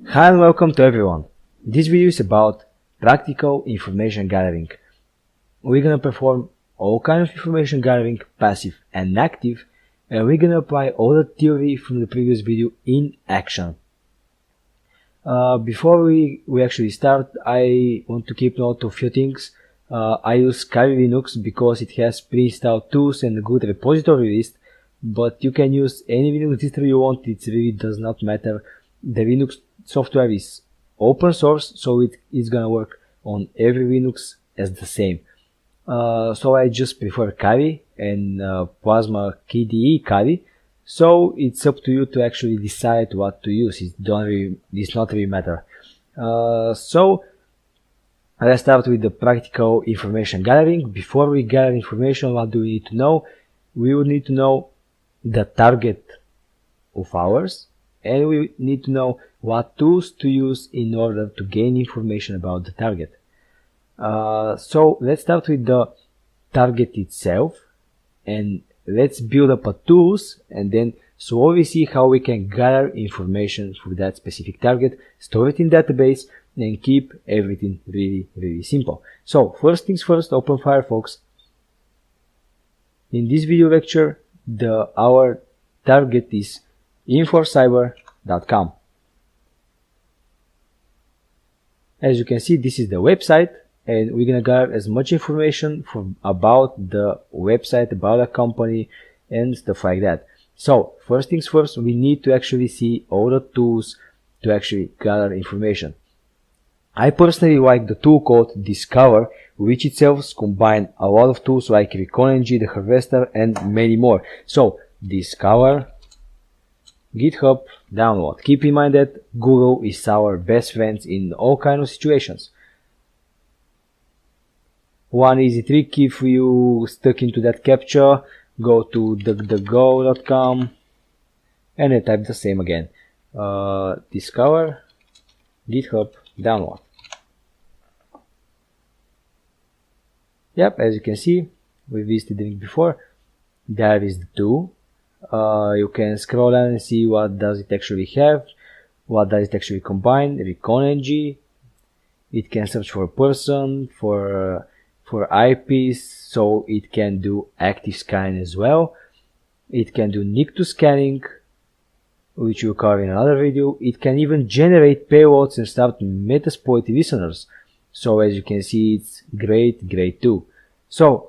Hi and welcome to everyone. This video is about practical information gathering. We're gonna perform all kinds of information gathering, passive and active, and we're gonna apply all the theory from the previous video in action. Before we actually start, I want to keep note of a few things. I use Kali Linux because it has pre-installed tools and a good repository list, but you can use any Linux distro you want. It really does not matter. The Linux software is open source, so it is gonna work on every Linux as the same. So I just prefer Kali and Plasma KDE Kali. So it's up to you to actually decide what to use. It's not really matter. So let's start with the practical information gathering. Before we gather information, what do we need to know? We would need to know the target of ours, and we need to know what tools to use in order to gain information about the target. So let's start with the target itself, and let's build up a tools, and then slowly see how we can gather information for that specific target, store it in database, and keep everything really simple. So first things first, open Firefox. In this video lecture, our target is infocyber.com. As you can see, this is the website, and we're gonna gather as much information about the website, about the company, and stuff like that. So first things first, we need to actually see all the tools to actually gather information. I personally like the tool called Discover, which itself combines a lot of tools like ReconNG, the Harvester, and many more. So Discover, GitHub, download. Keep in mind that Google is our best friend in all kinds of situations. One easy trick: if you stuck into that captcha, go to duckduckgo.com and then type the same again. Discover, GitHub, download. Yep, as you can see, we visited it before. There is the tool. You can scroll down and see what does it actually have, what does it actually combine. ReconNG, it can search for a person, for IPs, so it can do active scanning as well. It can do NIC2 scanning, which we'll cover in another video. It can even generate payloads and start Metasploit listeners. So as you can see, it's great too. So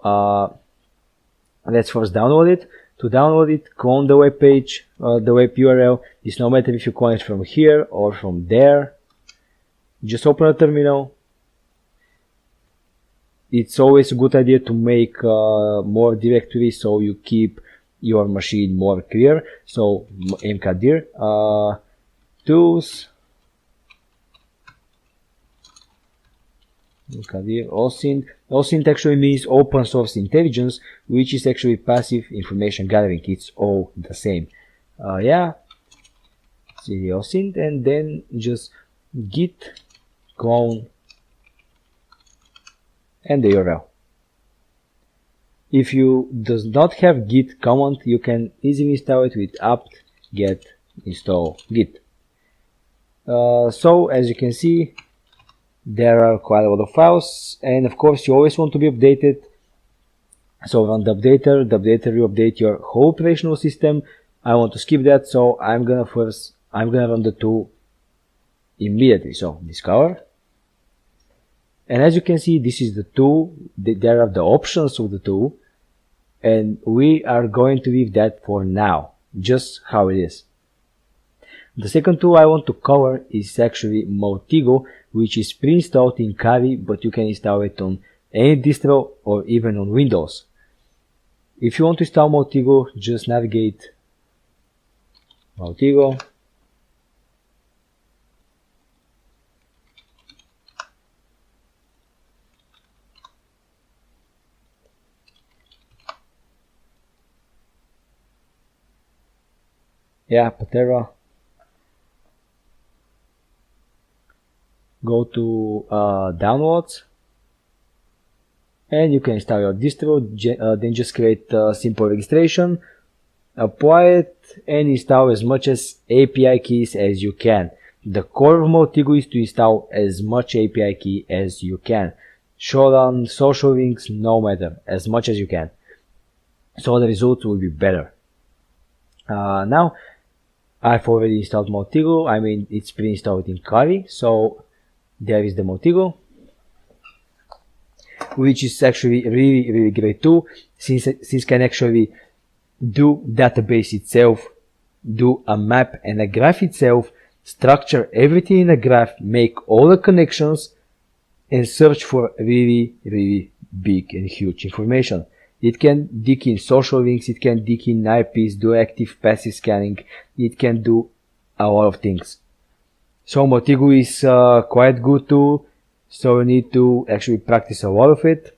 let's first download it. To download it, clone the web page, the web URL. It's no matter if you clone it from here or from there. Just open a terminal. It's always a good idea to make more directories so you keep your machine more clear. So mkdir tools, OSINT. OSINT actually means open source intelligence, which is actually passive information gathering. It's all the same. Yeah, cd OSINT, and then just git clone and the URL. If you does not have git command, you can easily install it with apt get install git. So as you can see, there are quite a lot of files, and of course you always want to be updated. So on the updater will update your whole operational system. I want to skip that, so I'm gonna run the tool immediately. So Discover, and as you can see, this is the tool. There are the options of the tool, and we are going to leave that for now, just how it is. The second tool I want to cover is actually Motigo, which is pre-installed in Kali, but you can install it on any distro or even on Windows. If you want to install Motigo, just navigate Motigo. Yeah, Patera. Go to downloads, and you can install your distro. Then just create a simple registration, apply it, and install as much as API keys as you can. The core of Motigo is to install as much API key as you can. Showdown, social links, no matter, as much as you can. So the results will be better. Now, I've already installed Motigo. I mean, it's pre-installed in Kali. So there is the Motigo, which is actually really great tool, since can actually do database itself, do a map and a graph itself, structure everything in a graph, make all the connections, and search for really big and huge information. It can dig in social links, it can dig in IPs, do active passive scanning, it can do a lot of things. So Motigo is quite good tool, so you need to actually practice a lot of it.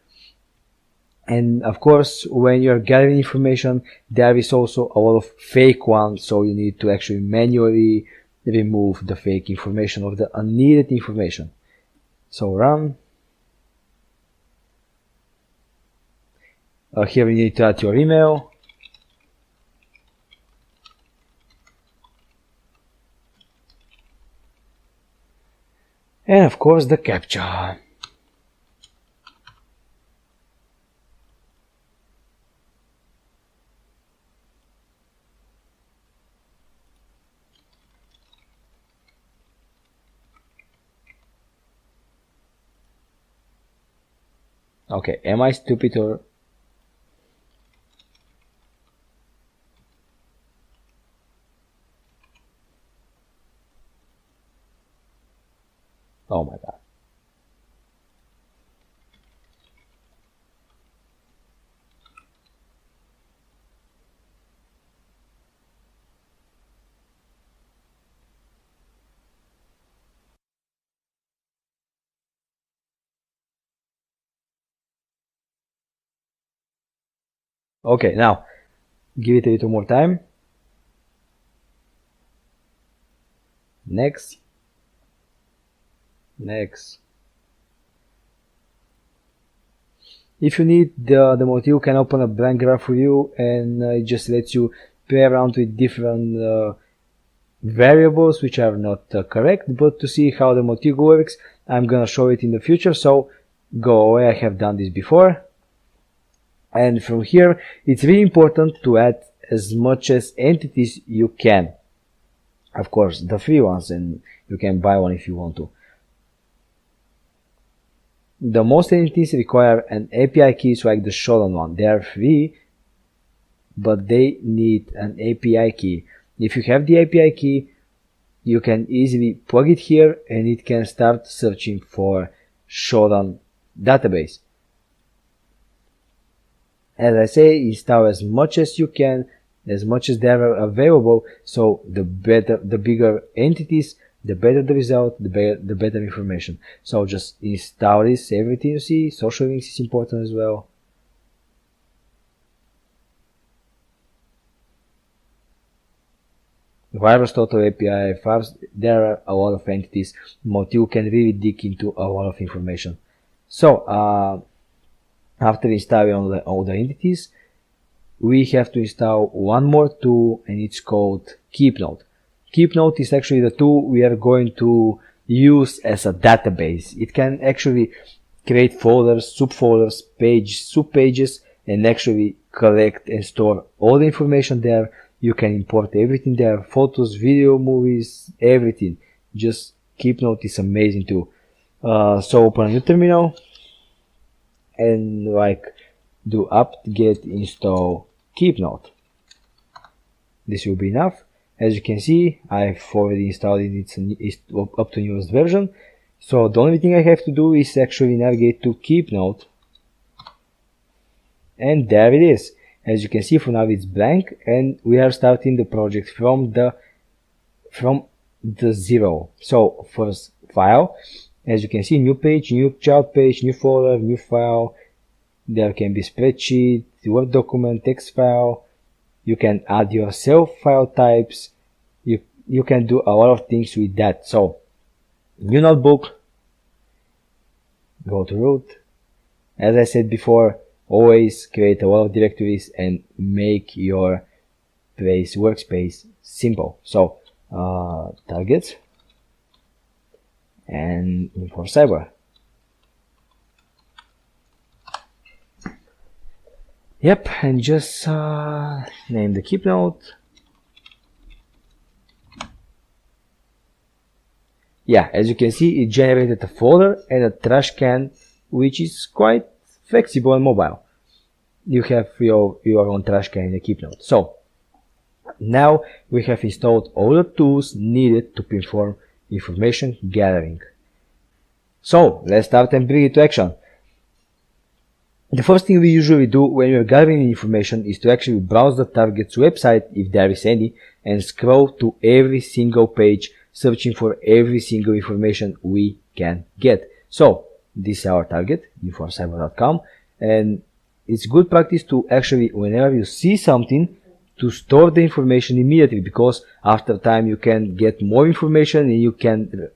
And of course, when you're gathering information, there is also a lot of fake ones, so you need to actually manually remove the fake information or the unneeded information. So run. Here you need to add your email. And of course the CAPTCHA. Okay, am I stupid or... Oh my god. Okay, now give it a little more time. Next. If you need, the Motigo can open a blank graph for you, and it just lets you play around with different variables which are not correct. But to see how the Motigo works, I'm gonna show it in the future, so go away. I have done this before. And from here, it's really important to add as much as entities you can. Of course, the free ones, and you can buy one if you want to. The most entities require an API key, so like the Showdown one. They are free, but they need an API key. If you have the API key, you can easily plug it here, and it can start searching for Showdown database. As I say, install as much as you can, as much as they are available, so the bigger entities, the better the result, the better information. So just install this, everything you see. Social links is important as well. Virus Total API, files, there are a lot of entities. Motigo can really dig into a lot of information. So after installing all the entities, we have to install one more tool, and it's called KeepNote. KeepNote is actually the tool we are going to use as a database. It can actually create folders, subfolders, pages, subpages, and actually collect and store all the information there. You can import everything there, photos, video, movies, everything. Just KeepNote is amazing too. So open a new terminal, and like do apt-get install KeepNote. This will be enough. As you can see, I've already installed it. It's up to newest version. So the only thing I have to do is actually navigate to KeepNote, and there it is. As you can see, for now it's blank, and we are starting the project from the zero. So first file, as you can see, new page, new child page, new folder, new file. There can be spreadsheet, Word document, text file. You can add yourself file types. You can do a lot of things with that. So new notebook, go to root. As I said before, always create a lot of directories and make your workspace simple. So targets, and Info4Cyber. Yep, and just name the keep note. Yeah, as you can see, it generated a folder and a trash can, which is quite flexible and mobile. You have your own trash can in the keep note. So now we have installed all the tools needed to perform information gathering. So let's start and bring it to action. The first thing we usually do when we are gathering information is to actually browse the target's website, if there is any, and scroll to every single page, searching for every single information we can get. So this is our target, Info4Cyber.com, and it's good practice to actually, whenever you see something, to store the information immediately, because after time you can get more information and you can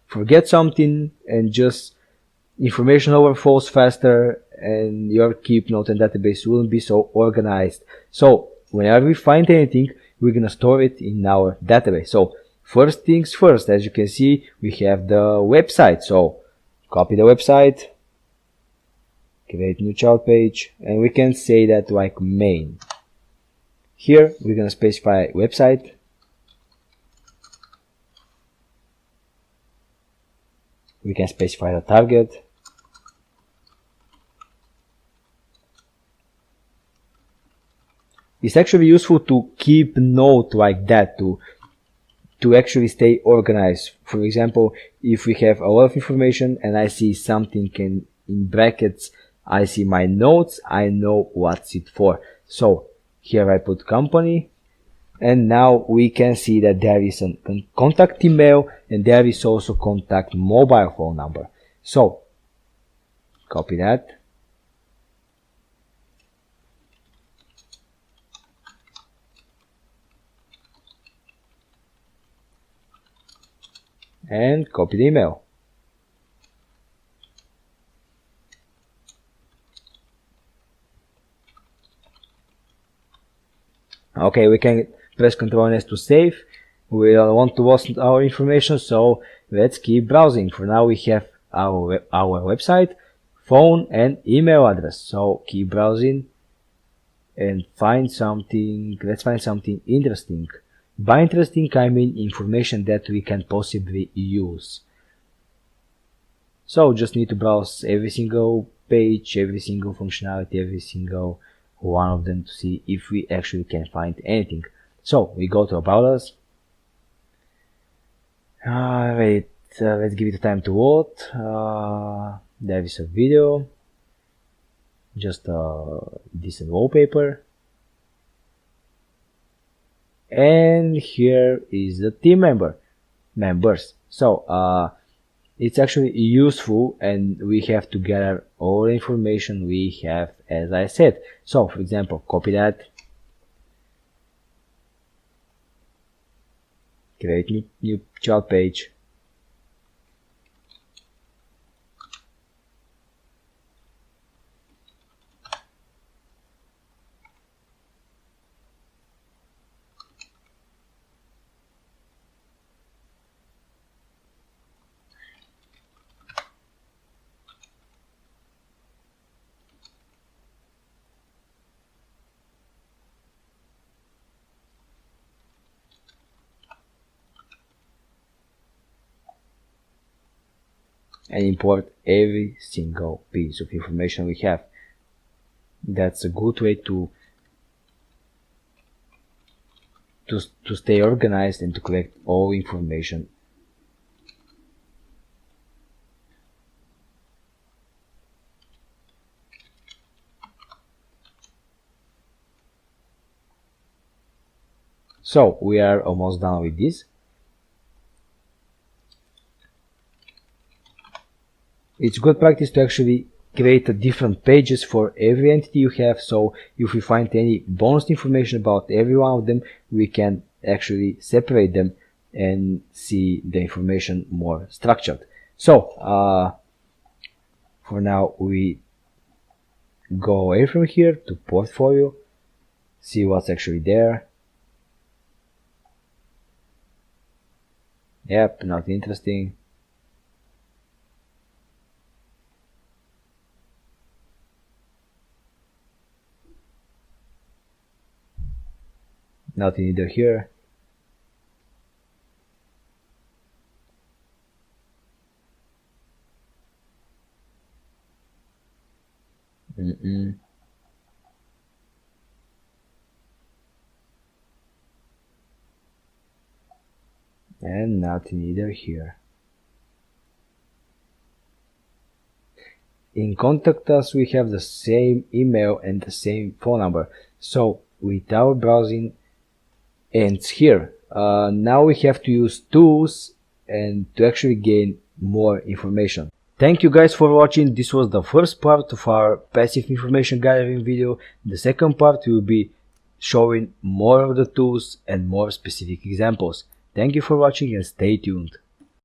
forget something, and just information overflows faster, and your keep note and database wouldn't be so organized. So whenever we find anything, we're gonna store it in our database. So first things first, as you can see, we have the website. So copy the website, create new child page, and we can say that like main. Here we're gonna specify website. We can specify the target. It's actually useful to keep note like that, to actually stay organized. For example, if we have a lot of information and I see something in brackets, I see my notes, I know what's it for. So here I put company, and now we can see that there is a contact email and there is also contact mobile phone number. So copy that. And copy the email. Okay, we can press Ctrl S to save. We don't want to waste our information, so let's keep browsing. For now we have our website, phone and email address. So keep browsing and find something. Let's find something interesting. By interesting, I mean information that we can possibly use. So just need to browse every single page, every single functionality, every single one of them to see if we actually can find anything. So we go to About Us. Wait, let's give it a time to load. There is a video, just a decent wallpaper. And here is the team members. So it's actually useful, and we have to gather all the information we have, as I said. So for example, copy that, create new child page, and import every single piece of information we have. That's a good way to stay organized and to collect all information. So we are almost done with this. It's good practice to actually create different pages for every entity you have, so if we find any bonus information about every one of them, we can actually separate them and see the information more structured. So for now we go away from here to portfolio, see what's actually there. Yep, not interesting. Nothing either here. And nothing either here. In contact us we have the same email and the same phone number, so with our browsing ends here. Now we have to use tools and to actually gain more information. Thank you guys for watching. This was the first part of our passive information gathering video. The second part will be showing more of the tools and more specific examples. Thank you for watching and stay tuned.